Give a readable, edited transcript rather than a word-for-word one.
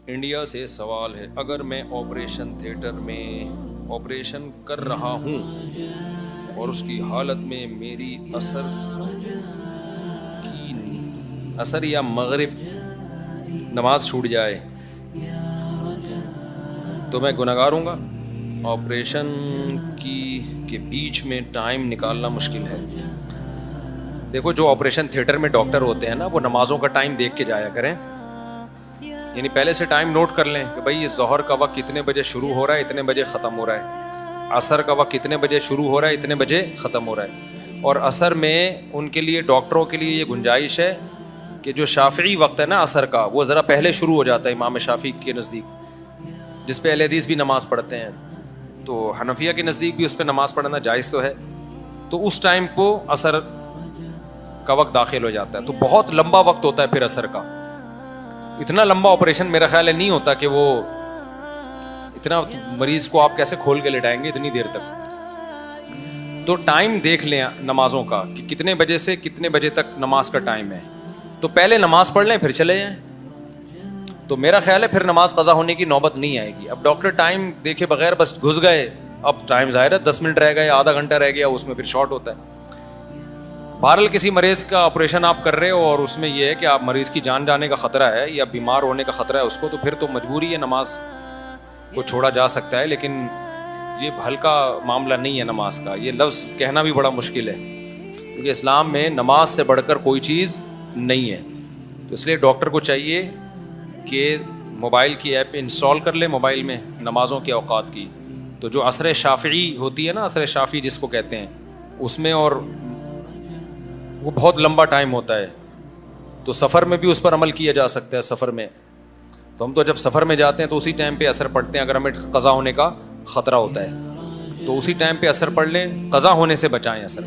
India سے سوال ہے، اگر میں آپریشن تھیٹر میں آپریشن کر رہا ہوں اور اس کی حالت میں میری عصر یا مغرب نماز چھوٹ جائے تو میں گنہگار ہوں گا؟ آپریشن کے بیچ میں ٹائم نکالنا مشکل ہے۔ دیکھو، جو آپریشن تھیٹر میں ڈاکٹر ہوتے ہیں نا، وہ نمازوں کا ٹائم دیکھ کے جایا کریں، یعنی پہلے سے ٹائم نوٹ کر لیں کہ بھائی یہ ظہر کا وقت اتنے بجے شروع ہو رہا ہے، اتنے بجے ختم ہو رہا ہے، عصر کا وقت اتنے بجے شروع ہو رہا ہے، اتنے بجے ختم ہو رہا ہے۔ اور عصر میں ان کے لیے، ڈاکٹروں کے لیے یہ گنجائش ہے کہ جو شافعی وقت ہے نا عصر کا، وہ ذرا پہلے شروع ہو جاتا ہے امام شافعی کے نزدیک، جس پہ اہل حدیث بھی نماز پڑھتے ہیں، تو حنفیہ کے نزدیک بھی اس پہ نماز پڑھنا جائز تو ہے، تو اس ٹائم کو عصر کا وقت داخل ہو جاتا ہے، تو بہت لمبا وقت ہوتا ہے پھر عصر کا۔ اتنا لمبا آپریشن میرا خیال ہے نہیں ہوتا کہ وہ اتنا مریض کو آپ کیسے کھول کے لٹائیں گے اتنی دیر تک۔ تو ٹائم دیکھ لیں نمازوں کا کہ کتنے بجے سے کتنے بجے تک نماز کا ٹائم ہے، تو پہلے نماز پڑھ لیں پھر چلے جائیں، تو میرا خیال ہے پھر نماز قضا ہونے کی نوبت نہیں آئے گی۔ اب ڈاکٹر ٹائم دیکھے بغیر بس گھس گئے، اب ٹائم ظاہر ہے 10 منٹ رہ گئے، آدھا گھنٹہ رہ گیا، اس میں پھر شارٹ ہوتا ہے۔ بہرحال کسی مریض کا آپریشن آپ کر رہے ہو اور اس میں یہ ہے کہ آپ مریض کی جان جانے کا خطرہ ہے یا بیمار ہونے کا خطرہ ہے اس کو، تو پھر تو مجبوری ہے، نماز کو چھوڑا جا سکتا ہے، لیکن یہ ہلکا معاملہ نہیں ہے نماز کا۔ یہ لفظ کہنا بھی بڑا مشکل ہے، کیونکہ اسلام میں نماز سے بڑھ کر کوئی چیز نہیں ہے، تو اس لیے ڈاکٹر کو چاہیے کہ موبائل کی ایپ انسٹال کر لے موبائل میں نمازوں کے اوقات کی، تو جو عصر شافعی ہوتی ہے نا، عصر شافعی جس کو کہتے ہیں، اس میں اور وہ بہت لمبا ٹائم ہوتا ہے، تو سفر میں بھی اس پر عمل کیا جا سکتا ہے۔ سفر میں تو ہم تو جب سفر میں جاتے ہیں تو اسی ٹائم پہ عصر پڑھتے ہیں، اگر ہمیں قضا ہونے کا خطرہ ہوتا ہے تو اسی ٹائم پہ عصر پڑھ لیں، قضا ہونے سے بچائیں عصر۔